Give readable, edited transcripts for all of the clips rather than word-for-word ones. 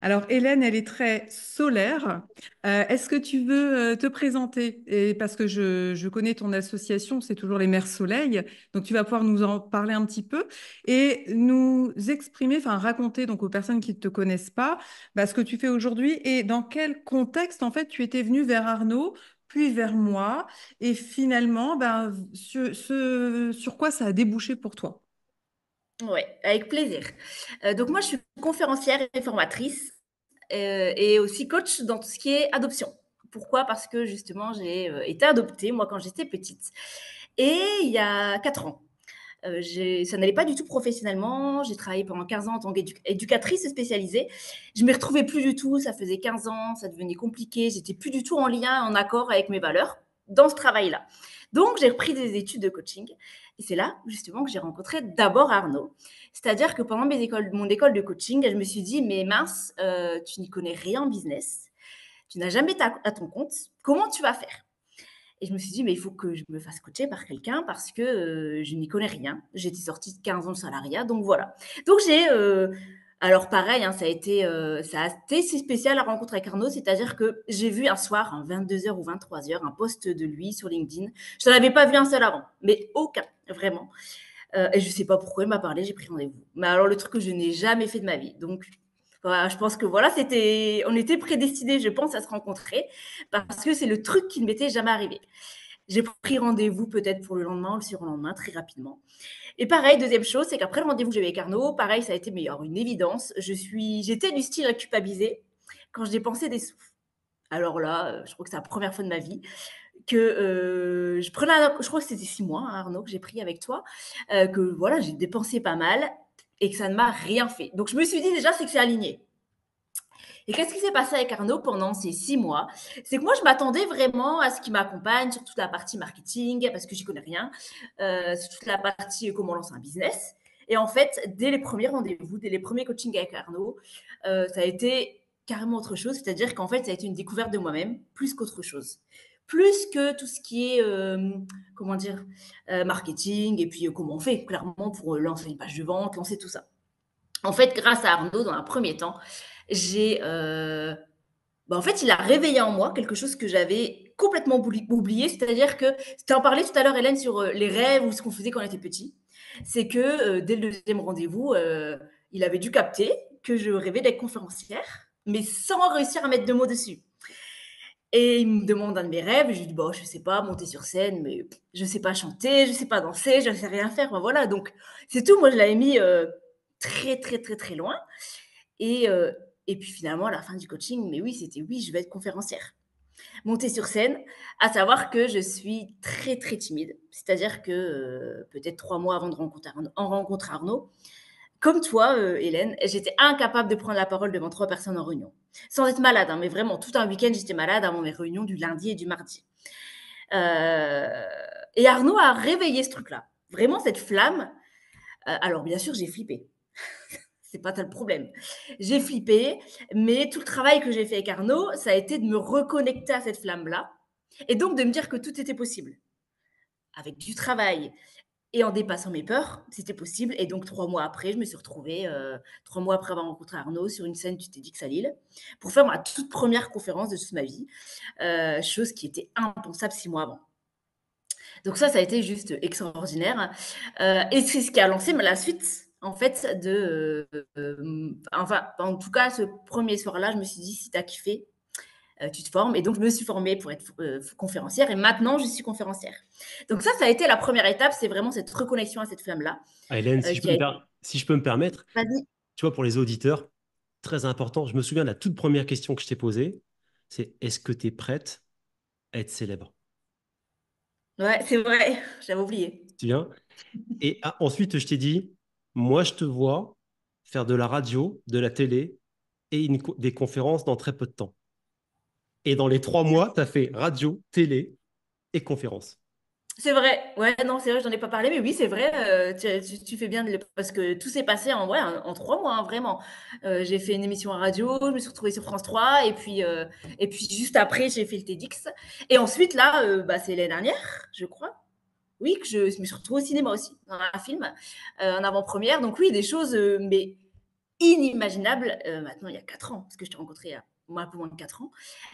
Alors, Hélène, elle est très solaire. Est-ce que tu veux te présenter? Et parce que je connais ton association, c'est toujours les Mères Soleil. Donc, tu vas pouvoir nous en parler un petit peu et nous exprimer, enfin, raconter donc aux personnes qui ne te connaissent pas, ce que tu fais aujourd'hui et dans quel contexte, en fait, tu étais venue vers Arnaud, puis vers moi. Et finalement, sur quoi ça a débouché pour toi? Oui, avec plaisir. Donc moi, je suis conférencière et formatrice, et aussi coach dans tout ce qui est adoption. Pourquoi? Parce que justement, j'ai, été adoptée, moi, quand j'étais petite et il y a 4 ans. J'ai ça n'allait pas du tout professionnellement. J'ai travaillé pendant 15 ans en tant qu'éducatrice spécialisée. Je ne m'y retrouvais plus du tout, ça faisait 15 ans, ça devenait compliqué, j'étais plus du tout en lien, en accord avec mes valeurs dans ce travail-là. Donc j'ai repris des études de coaching et c'est là justement que j'ai rencontré d'abord Arnaud. C'est-à-dire que pendant mon école de coaching, je me suis dit: «Mais mince, tu n'y connais rien en business, tu n'as jamais été à ton compte, comment tu vas faire?» Et je me suis dit: «Mais il faut que je me fasse coacher par quelqu'un parce que, je n'y connais rien». J'étais sortie de 15 ans de salariat, donc voilà. Donc alors pareil, hein, ça a été si spécial la rencontre avec Arnaud, c'est-à-dire que j'ai vu un soir, à 22 heures ou 23 heures, un post de lui sur LinkedIn. Je n'en avais pas vu un seul avant, mais aucun, vraiment. Et je ne sais pas pourquoi il m'a parlé, j'ai pris rendez-vous. Mais alors le truc que je n'ai jamais fait de ma vie, donc voilà, je pense que voilà, on était prédestinés, je pense, à se rencontrer parce que c'est le truc qui ne m'était jamais arrivé. J'ai pris rendez-vous peut-être pour le lendemain ou le surlendemain, très rapidement. Et pareil, deuxième chose, c'est qu'après le rendez-vous que j'ai eu avec Arnaud, pareil, ça a été mais alors une évidence. J'étais du style à culpabiliser quand je dépensais des sous. Alors là, je crois que c'est la première fois de ma vie que, je prenais je crois que c'était 6 mois, hein, Arnaud, que j'ai pris avec toi, que voilà, j'ai dépensé pas mal et que ça ne m'a rien fait. Donc je me suis dit déjà, c'est que c'est aligné. Et qu'est-ce qui s'est passé avec Arnaud pendant ces 6 mois? C'est que moi, je m'attendais vraiment à ce qu'il m'accompagne sur toute la partie marketing, parce que j'y connais rien, sur toute la partie comment lancer un business. Et en fait, dès les premiers rendez-vous, dès les premiers coachings avec Arnaud, ça a été carrément autre chose. C'est-à-dire qu'en fait, ça a été une découverte de moi-même, plus qu'autre chose. Plus que tout ce qui est, comment dire, marketing et puis comment on fait clairement pour lancer une page de vente, lancer tout ça. En fait, grâce à Arnaud, dans un premier temps, j'ai, en fait, il a réveillé en moi quelque chose que j'avais complètement oublié. C'est-à-dire que tu en parlais tout à l'heure, Hélène, sur les rêves ou ce qu'on faisait quand on était petit. C'est que dès le deuxième rendez-vous, il avait dû capter que je rêvais d'être conférencière, mais sans réussir à mettre de mots dessus. Et il me demande un de mes rêves, et je lui dis: «Bon, je sais pas, monter sur scène, mais je sais pas chanter, je sais pas danser, je sais rien faire». Enfin, voilà, donc c'est tout. Moi, je l'avais mis très, très, très, très loin. Et, et puis finalement, à la fin du coaching, mais oui, c'était oui, je vais être conférencière. Monter sur scène, à savoir que je suis très, très timide. C'est-à-dire que peut-être 3 mois avant de rencontrer Arnaud, comme toi, Hélène, j'étais incapable de prendre la parole devant 3 personnes en réunion. Sans être malade, hein, mais vraiment, tout un week-end, j'étais malade avant mes réunions du lundi et du mardi. Heu et Arnaud a réveillé ce truc-là. Vraiment cette flamme. Alors bien sûr, j'ai flippé. C'est pas ça le problème. J'ai flippé, mais tout le travail que j'ai fait avec Arnaud, ça a été de me reconnecter à cette flamme-là et donc de me dire que tout était possible. Avec du travail et en dépassant mes peurs, c'était possible. Et donc 3 mois après, je me suis retrouvée, 3 mois après avoir rencontré Arnaud sur une scène du TEDx à Lille, pour faire ma toute première conférence de toute ma vie, chose qui était impensable 6 mois avant. Donc ça a été juste extraordinaire, et c'est ce qui a lancé la suite, en fait, enfin, en tout cas, ce premier soir-là, je me suis dit: «Si tu as kiffé, tu te formes». Et donc je me suis formée pour être conférencière et maintenant je suis conférencière. Donc ça a été la première étape, c'est vraiment cette reconnexion à cette flamme-là, Ah, Hélène, qui a été si je peux me permettre, vas-y. tu vois, pour les auditeurs, très important, je me souviens de la toute première question que je t'ai posée, c'est est-ce que tu es prête à être célèbre? Ouais, c'est vrai, j'avais oublié. Tu viens? Et ensuite, je t'ai dit, moi, je te vois faire de la radio, de la télé et des conférences dans très peu de temps. Et dans les 3 mois, tu as fait radio, télé et conférences. C'est vrai, ouais, non, c'est vrai, j'en ai pas parlé, mais oui, c'est vrai, tu fais bien de le parce que tout s'est passé en 3 mois, hein, vraiment. J'ai fait une émission à radio, je me suis retrouvée sur France 3 et puis juste après, j'ai fait le TEDx et ensuite là, c'est l'année dernière, je crois, oui, que je me suis retrouvée au cinéma aussi, dans un film, en avant-première. Donc oui, des choses, mais inimaginable, maintenant il y a 4 ans, parce que je t'ai rencontré il y a un peu moins de 4 ans,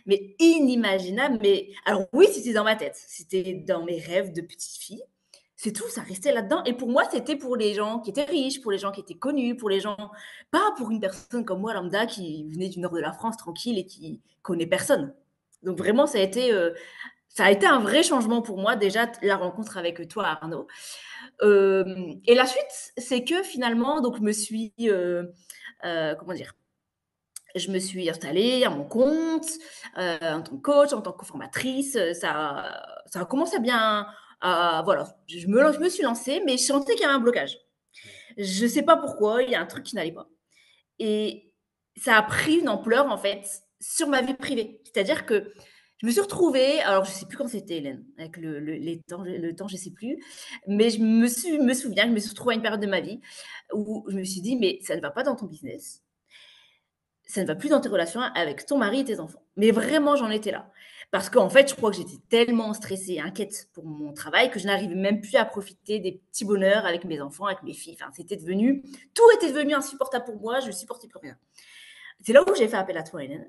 mais inimaginable, mais alors oui, c'était dans ma tête, c'était dans mes rêves de petite fille, c'est tout, ça restait là-dedans et pour moi, c'était pour les gens qui étaient riches, pour les gens qui étaient connus, pour les gens pas pour une personne comme moi lambda qui venait du nord de la France tranquille et qui connaît personne. Donc vraiment ça a été un vrai changement pour moi déjà la rencontre avec toi Arnaud. Et la suite, c'est que finalement donc je me suis, comment dire? Je me suis installée à mon compte, en tant que coach, en tant que formatrice, ça a commencé à bien à voilà, je me suis lancée, mais je sentais qu'il y avait un blocage. Je sais pas pourquoi, il y a un truc qui n'allait pas et ça a pris une ampleur, en fait, sur ma vie privée. C'est-à-dire que je me suis retrouvée alors je sais plus quand c'était Hélène, avec le temps, je sais plus, mais me souviens que je me suis retrouvée à une période de ma vie où je me suis dit: «Mais ça ne va pas dans ton business, ça ne va plus dans tes relations avec ton mari et tes enfants». Mais vraiment, j'en étais là. Parce qu'en fait, je crois que j'étais tellement stressée et inquiète pour mon travail que je n'arrivais même plus à profiter des petits bonheurs avec mes enfants, avec mes filles. Enfin, tout était devenu insupportable pour moi, je ne supportais plus rien. C'est là où j'ai fait appel à toi, Hélène,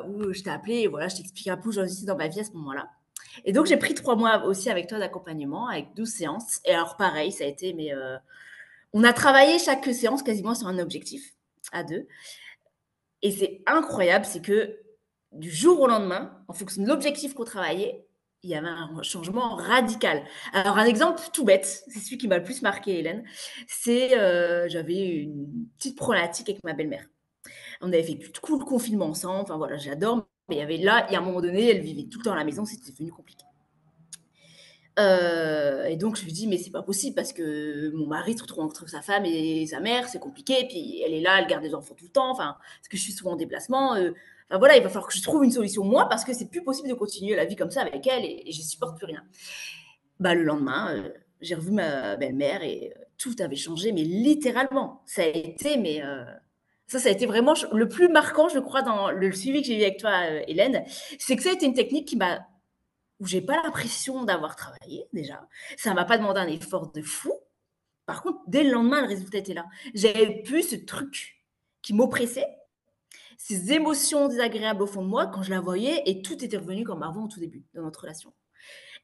où je t'ai appelé et voilà, je t'expliquais un peu où j'en étais dans ma vie à ce moment-là. Et donc, j'ai pris 3 mois aussi avec toi d'accompagnement, avec 12 séances. Et alors, pareil, ça a été, on a travaillé chaque séance quasiment sur un objectif à deux. Et c'est incroyable, c'est que du jour au lendemain, en fonction de l'objectif qu'on travaillait, il y avait un changement radical. Alors, un exemple tout bête, c'est celui qui m'a le plus marqué, Hélène, c'est j'avais une petite problématique avec ma belle-mère. On avait fait tout le confinement ensemble, enfin voilà, j'adore, mais il y avait là, il y a un moment donné, elle vivait tout le temps à la maison, c'était devenu compliqué. Et donc je lui dis: «Mais c'est pas possible parce que mon mari se retrouve entre sa femme et sa mère, c'est compliqué, puis elle est là, elle garde les enfants tout le temps, enfin, parce que je suis souvent en déplacement, enfin voilà, il va falloir que je trouve une solution moi parce que c'est plus possible de continuer la vie comme ça avec elle et je supporte plus rien». Bah, le lendemain, j'ai revu ma belle-mère et tout avait changé, mais littéralement. Ça a été ça a été vraiment le plus marquant, je crois, dans le suivi que j'ai eu avec toi, Hélène, c'est que ça a été une technique où j'ai pas l'impression d'avoir travaillé déjà. Ça m'a pas demandé un effort de fou. Par contre, dès le lendemain, le résultat était là. J'avais plus ce truc qui m'oppressait, ces émotions désagréables au fond de moi quand je la voyais et tout était revenu comme avant au tout début de notre relation.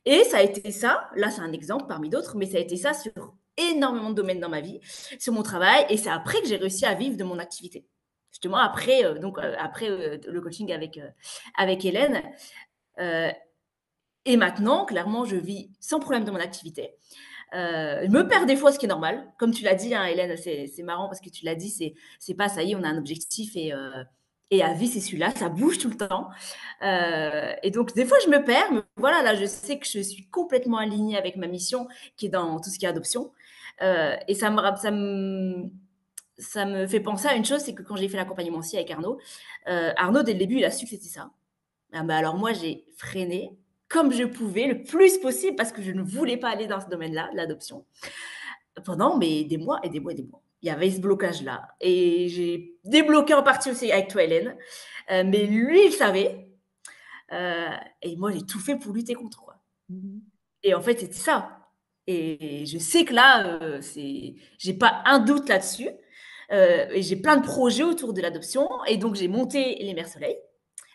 Et ça a été ça, là c'est un exemple parmi d'autres, mais ça a été ça sur énormément de domaines dans ma vie, sur mon travail et c'est après que j'ai réussi à vivre de mon activité. Justement après, après, le coaching avec Hélène, heu et maintenant clairement je vis sans problème de mon activité. Je me perds des fois, ce qui est normal. Comme tu l'as dit, hein, Hélène, c'est marrant parce que tu l'as dit, c'est pas ça y est, on a un objectif et à vie, c'est celui-là, ça bouge tout le temps. Et donc, des fois, je me perds, mais voilà, là, je sais que je suis complètement alignée avec ma mission qui est dans tout ce qui est adoption. Et ça me fait penser à une chose, c'est que quand j'ai fait l'accompagnement aussi avec Arnaud, Arnaud, dès le début, il a su que c'était ça. Ah bah, alors moi, j'ai freiné comme je pouvais, le plus possible, parce que je ne voulais pas aller dans ce domaine-là, de l'adoption, pendant mais des mois et des mois et des mois. Il y avait ce blocage-là et j'ai débloqué en partie aussi avec toi, Hélène, mais lui, il savait, et moi, j'ai tout fait pour lutter contre, quoi. Mhm. Et en fait, c'était ça et je sais que là, j'ai pas un doute là-dessus, et j'ai plein de projets autour de l'adoption et donc j'ai monté les Mères Soleil,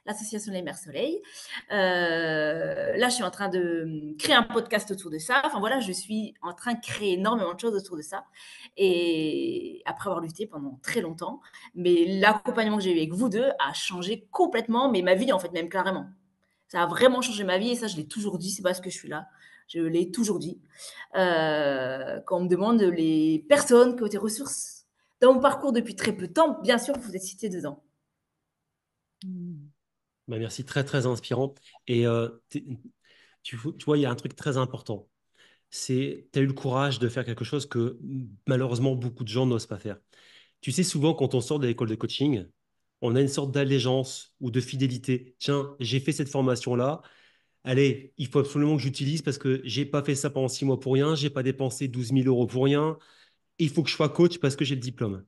l'association Les Mères Soleil. Là, je suis en train de créer un podcast autour de ça. Enfin voilà, je suis en train de créer énormément de choses autour de ça. Et après avoir lutté pendant très longtemps, mais l'accompagnement que j'ai eu avec vous deux a changé complètement, mais ma vie en fait même carrément. Ça a vraiment changé ma vie et ça, je l'ai toujours dit. C'est parce que je suis là. Je l'ai toujours dit. Quand on me demande les personnes qui ont été ressources dans mon parcours depuis très peu de temps, bien sûr, vous êtes cité dedans. Mhm. Bah, merci, très très inspirant. Et tu vois, il y a un truc très important. C'est, tu as eu le courage de faire quelque chose que malheureusement beaucoup de gens n'osent pas faire. Tu sais, souvent quand on sort de l'école de coaching, on a une sorte d'allégeance ou de fidélité. Tiens, j'ai fait cette formation-là. Allez, il faut absolument que j'utilise parce que j'ai pas fait ça pendant 6 mois pour rien. J'ai pas dépensé 12 000 € pour rien. Il faut que je sois coach parce que j'ai le diplôme.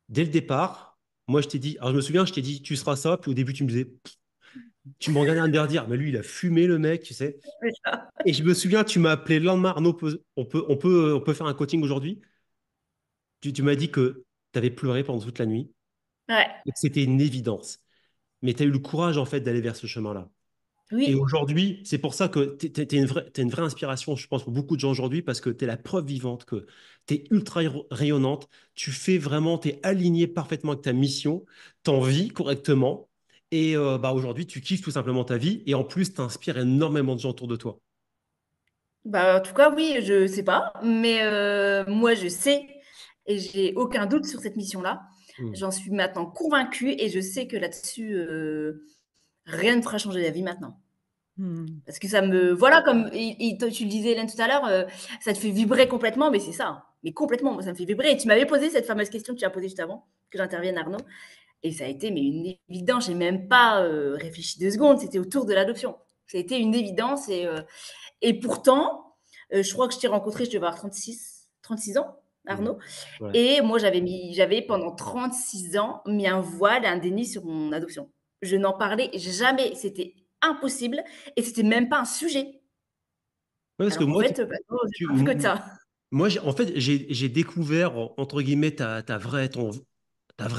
Dès le départ, moi, je t'ai dit, alors je me souviens, je t'ai dit, tu seras ça. Puis au début, tu me disais, tu me regardais un derrière dire, mais lui, il a fumé le mec, tu sais. Et je me souviens, tu m'as appelé le lendemain, Arnaud, on peut faire un coaching aujourd'hui. Tu m'as dit que tu avais pleuré pendant toute la nuit, Ouais. et que c'était une évidence. Mais tu as eu le courage, en fait, d'aller vers ce chemin-là. Et Oui. aujourd'hui, c'est pour ça que tu es, une vraie inspiration, je pense, pour beaucoup de gens aujourd'hui, parce que tu es la preuve vivante que tu es ultra rayonnante, tu fais vraiment, tu es aligné parfaitement avec ta mission, t'en vis correctement, et bah, aujourd'hui, tu kiffes tout simplement ta vie, et en plus, tu inspires énormément de gens autour de toi. Bah, en tout cas, oui, je sais pas, mais moi, je sais et j'ai aucun doute sur cette mission-là. Hmm. J'en suis maintenant convaincue et je sais que là-dessus, rien ne fera changer la vie maintenant. Hmm. Parce que ça me voilà, comme toi, tu le disais, Hélène, tout à l'heure, ça te fait vibrer complètement, mais c'est ça, hein, mais complètement, moi, ça me fait vibrer et tu m'avais posé cette fameuse question que tu as posée juste avant que j'intervienne, Arnaud, et ça a été mais une évidence. J'ai même pas, réfléchi 2 secondes, c'était autour de l'adoption. Ça a été une évidence et pourtant, je crois que je t'ai rencontré, je devais avoir 36 ans, Hmm. Arnaud. Ouais. Et moi, j'avais pendant 36 ans mis un voile, un déni sur mon adoption. Je n'en parlais jamais. C'était impossible et c'était même pas un sujet. Ouais, parce que Alors qu'en moi, fait, bah, non, j'ai tu- pas vu que de ça. moi en fait, j'ai découvert, entre guillemets, ta vraie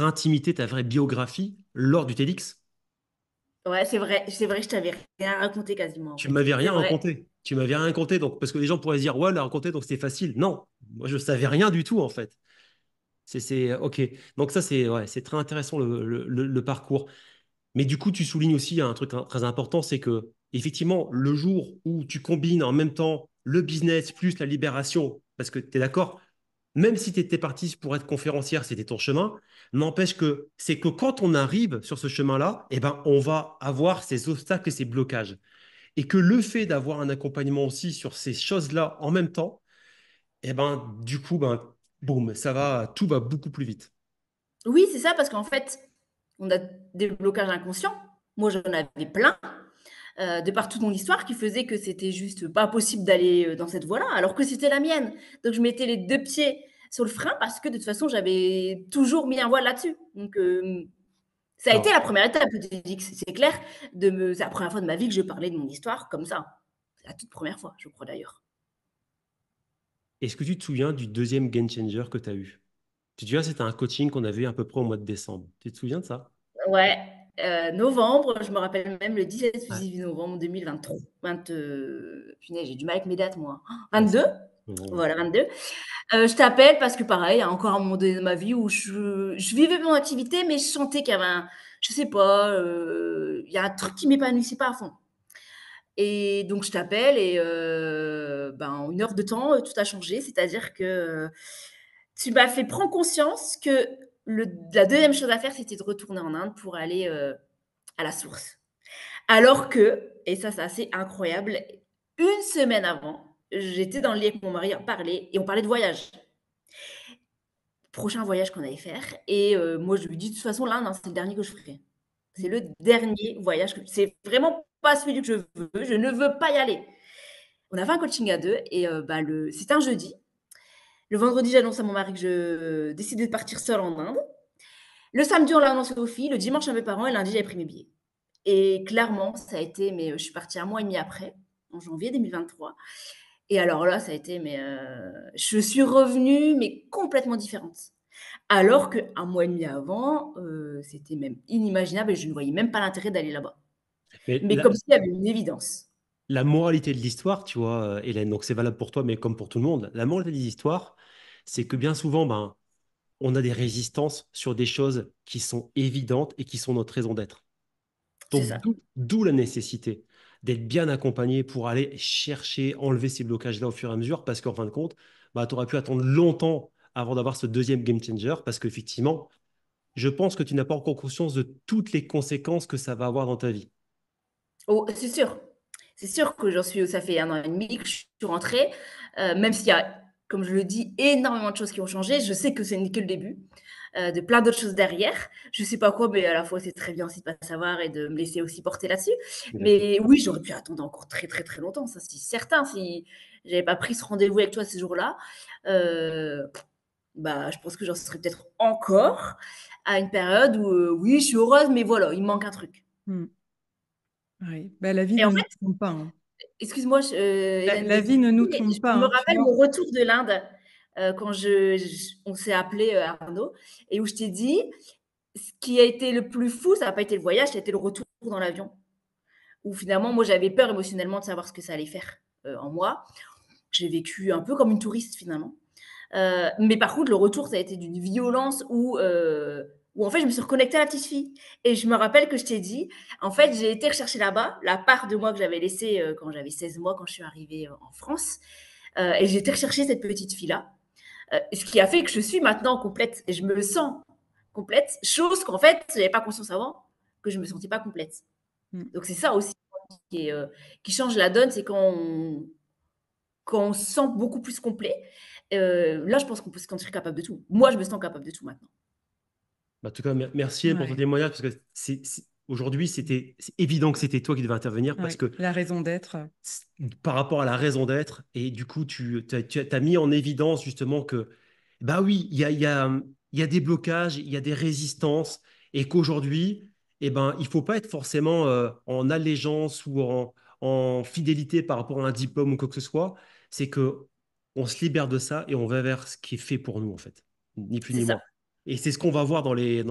intimité, ta vraie biographie lors du TEDx. Ouais, c'est vrai, je t'avais rien raconté quasiment en Tu fait. m'avais C'est rien vrai. raconté. Tu m'avais rien raconté, donc, parce que les gens pourraient se dire, ouais, elle a raconté, donc c'était facile. Non, moi, je savais rien du tout, en fait. OK. Donc ça, ouais, c'est très intéressant, le parcours. Mais du coup, tu soulignes aussi un truc très important, c'est que, effectivement, le jour où tu combines en même temps le business plus la libération, parce que tu es d'accord, même si tu étais parti pour être conférencière, c'était ton chemin, n'empêche que c'est que quand on arrive sur ce chemin-là, eh ben, on va avoir ces obstacles et ces blocages. Et que le fait d'avoir un accompagnement aussi sur ces choses-là en même temps, eh ben, du coup, ben, boum, tout va beaucoup plus vite. Oui, c'est ça, parce qu'en fait, on a des blocages inconscients. Moi, j'en avais plein, de par toute mon histoire qui faisait que c'était juste pas possible d'aller, dans cette voie-là, alors que c'était la mienne. Donc je mettais les 2 pieds sur le frein parce que de toute façon, j'avais toujours mis un voile là-dessus. Donc ça a été Alors, la première étape, le TEDx, c'est clair, c'est la première fois de ma vie que je parlais de mon histoire comme ça. C'est la toute première fois, je crois d'ailleurs. est-ce que tu te souviens du deuxième game changer que tu as eu? Tu te souviens, c'était un coaching qu'on avait à peu près au mois de décembre. Tu te souviens de ça? Ouais, novembre, je me rappelle même le 17 ou Ouais. 18 novembre 2023. Punaise, j'ai du mal avec mes dates moi. Ouais, c'est 22, bon. voilà 22. Je t'appelle parce que pareil, il y a encore un moment donné de ma vie où je vivais mon activité, mais je sentais qu'il y avait je sais pas, il y a un truc qui m'épanouissait pas à fond. Et donc je t'appelle et ben, en 1 heure de temps, tout a changé. C'est-à-dire que, tu m'as fait prendre conscience que la deuxième chose à faire, c'était de retourner en Inde pour aller, à la source. Alors que, et ça c'est assez incroyable, 1 semaine avant, j'étais dans le lit avec mon mari, à parler et on parlait de voyage. Prochain voyage qu'on allait faire et moi je lui dis: «De toute façon là, non, c'est le dernier que je ferai. C'est le dernier voyage que c'est vraiment pas celui que je veux, je ne veux pas y aller». On a fait un coaching à 2 et bah, c'était un jeudi. Le vendredi, j'annonce à mon mari que je décidais de partir seule en Inde. Le samedi, on l'a annoncé aux filles, le dimanche à mes parents et lundi, j'avais pris mes billets. Et clairement, ça a été mais je suis partie 1 mois et demi après, en janvier 2023 et alors là, ça a été mais je suis revenue mais complètement différente. Alors qu'1 mois et demi avant, c'était même inimaginable et je ne voyais même pas l'intérêt d'aller là-bas. Mais Mais comme s'il y avait une évidence. la moralité de l'histoire, tu vois, Hélène, donc c'est valable pour toi, mais comme pour tout le monde, la moralité de l'histoire, c'est que bien souvent, ben, on a des résistances sur des choses qui sont évidentes et qui sont notre raison d'être. C'est Donc, ça. d'où la nécessité d'être bien accompagné pour aller chercher, enlever ces blocages-là au fur et à mesure, parce qu'en fin de compte, bah, tu aurais pu attendre longtemps avant d'avoir ce deuxième game changer, parce qu'effectivement, je pense que tu n'as pas encore conscience de toutes les conséquences que ça va avoir dans ta vie. Oh, c'est sûr. C'est sûr que ça fait 1 an et demi que je suis rentrée, même s'il y a, comme je le dis, énormément de choses qui ont changé. Je sais que ce n'est que le début, de plein d'autres choses derrière. Je sais pas quoi, mais à la fois, c'est très bien aussi de pas savoir et de me laisser aussi porter là-dessus. Exactement. Mais oui, j'aurais pu attendre encore très, très, très longtemps, ça c'est certain. Si j'avais pas pris ce rendez-vous avec toi ce jour-là, heu, bah, je pense que j'en serais peut-être encore à une période où, oui, je suis heureuse, mais voilà, il me manque un truc. Hmm. Oui. Bah, la vie Et ne en nous fait, trompe pas, hein. excuse-moi, La, Hélène, de la te vie ne nous couper, mais trompe pas, je me hein, tu rappelle vois. mon retour de l'Inde. quand on s'est appelé Arnaud, et où je t'ai dit, ce qui a été le plus fou, ça n'a pas été le voyage, ça a été le retour dans l'avion. Où finalement, moi, j'avais peur émotionnellement de savoir ce que ça allait faire en moi. J'ai vécu un peu comme une touriste finalement. Mais par contre, le retour, ça a été d'une violence où en fait, je me suis reconnectée à la petite fille. Et je me rappelle que je t'ai dit, en fait, j'ai été rechercher là-bas la part de moi que j'avais laissée quand j'avais 16 mois, quand je suis arrivée en France. Et j'ai été rechercher cette petite fille-là. Ce qui a fait que je suis maintenant complète. Et je me sens complète. Chose qu'en fait, je n'avais pas conscience avant, que je ne me sentais pas complète. Donc c'est ça aussi qui change la donne, c'est quand on se sent beaucoup plus complet. Là, je pense qu'on peut se sentir capable de tout. Moi, je me sens capable de tout maintenant. En tout cas, merci pour ton témoignage, parce que aujourd'hui, c'est évident que c'était toi qui devais intervenir, parce que la raison d'être. Par rapport à la raison d'être, et du coup, tu as mis en évidence justement que, bah oui, il y a des blocages, il y a des résistances, et qu'aujourd'hui, il ne faut pas être forcément en allégeance ou en fidélité par rapport à un diplôme ou quoi que ce soit. C'est que on se libère de ça et on va vers ce qui est fait pour nous, en fait, ni plus C'est ni ça. moins. Et c'est ce qu'on va voir dans les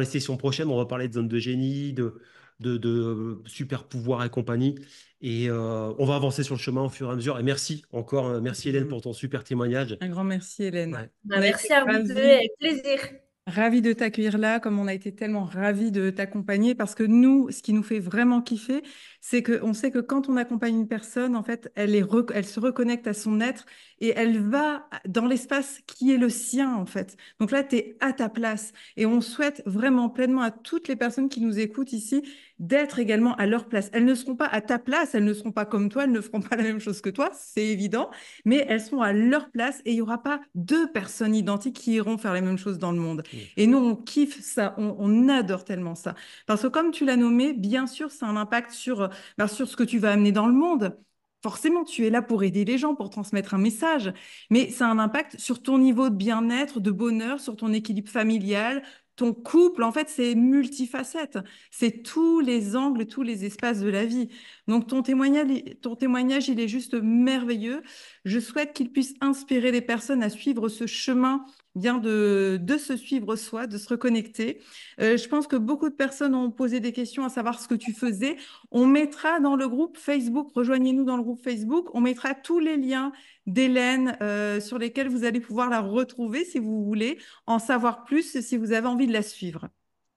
sessions prochaines. On va parler de zone de génie, de super pouvoirs et compagnie. Et on va avancer sur le chemin au fur et à mesure. Et merci encore, merci Hélène pour ton super témoignage. Un grand merci Hélène. Ouais. On a merci à vous deux, avec plaisir. Ravi de t'accueillir là, comme on a été tellement ravis de t'accompagner, parce que nous, ce qui nous fait vraiment kiffer, c'est qu'on sait que quand on accompagne une personne, en fait, elle se reconnecte à son être et elle va dans l'espace qui est le sien, en fait. Donc là, tu es à ta place. Et on souhaite vraiment pleinement à toutes les personnes qui nous écoutent ici d'être également à leur place. Elles ne seront pas à ta place, elles ne seront pas comme toi, elles ne feront pas la même chose que toi, c'est évident, mais elles seront à leur place et il n'y aura pas deux personnes identiques qui iront faire les mêmes choses dans le monde. Et nous, on kiffe ça, on adore tellement ça. Parce que comme tu l'as nommé, bien sûr, ça a un impact sur ce que tu vas amener dans le monde. Forcément, tu es là pour aider les gens, pour transmettre un message, mais ça a un impact sur ton niveau de bien-être, de bonheur, sur ton équilibre familial, ton couple. En fait, c'est multifacette. C'est tous les angles, tous les espaces de la vie. Donc, ton témoignage, il est juste merveilleux. Je souhaite qu'il puisse inspirer les personnes à suivre ce chemin bien de se suivre soi, de se reconnecter. Je pense que beaucoup de personnes ont posé des questions à savoir ce que tu faisais. On mettra dans le groupe Facebook, rejoignez-nous dans le groupe Facebook, on mettra tous les liens d'Hélène sur lesquels vous allez pouvoir la retrouver si vous voulez en savoir plus, si vous avez envie de la suivre.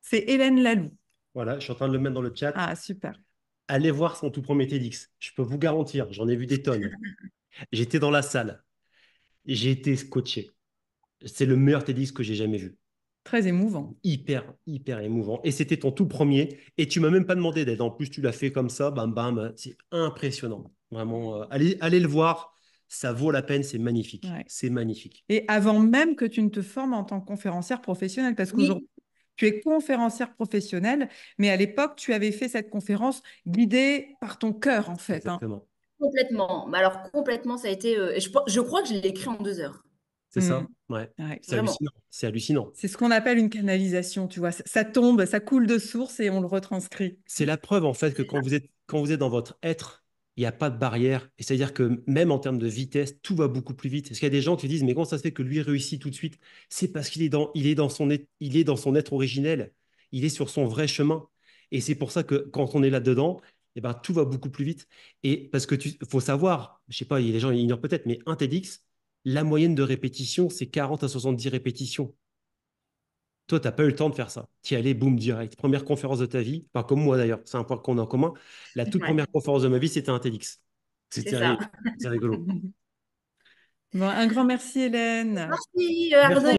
C'est Hélène Laloux. Voilà, je suis en train de le mettre dans le chat. Ah, super. Allez voir son tout premier TEDx. Je peux vous garantir, j'en ai vu des tonnes. J'étais dans la salle. J'ai été scotché. C'est le meilleur TEDx que j'ai jamais vu. Très émouvant. Hyper, hyper émouvant. Et c'était ton tout premier. Et tu m'as même pas demandé d'aide. En plus, tu l'as fait comme ça, bam, bam. C'est impressionnant. Vraiment, allez le voir. Ça vaut la peine. C'est magnifique. Ouais. C'est magnifique. Et avant même que tu ne te formes en tant que conférencière professionnelle, parce qu'aujourd'hui, tu es conférencière professionnelle, mais à l'époque, tu avais fait cette conférence guidée par ton cœur, en fait. Exactement. Complètement. Mais alors, complètement, ça a été. Je crois que je l'ai écrit en 2 heures. C'est ça. Ouais. C'est Vraiment. hallucinant. C'est hallucinant. C'est ce qu'on appelle une canalisation, tu vois. Ça tombe, ça coule de source et on le retranscrit. C'est la preuve, en fait, que quand vous êtes dans votre être, il n'y a pas de barrière. Et c'est-à-dire que même en termes de vitesse, tout va beaucoup plus vite. Parce qu'il y a des gens qui disent, mais comment ça se fait que lui réussit tout de suite? C'est parce il est dans son être originel. Il est sur son vrai chemin. Et c'est pour ça que quand on est là-dedans, tout va beaucoup plus vite. Et parce que faut savoir, je sais pas, les gens ignorent peut-être, mais un TEDx, la moyenne de répétition, c'est 40 à 70 répétitions. Toi, tu n'as pas eu le temps de faire ça. Tu y allais, boum, direct. Première conférence de ta vie, pas comme moi d'ailleurs, c'est un point qu'on a en commun. La toute première conférence de ma vie, c'était un TEDx. C'est ça. C'est rigolo. Bon, un grand merci, Hélène. Merci, Arnaud.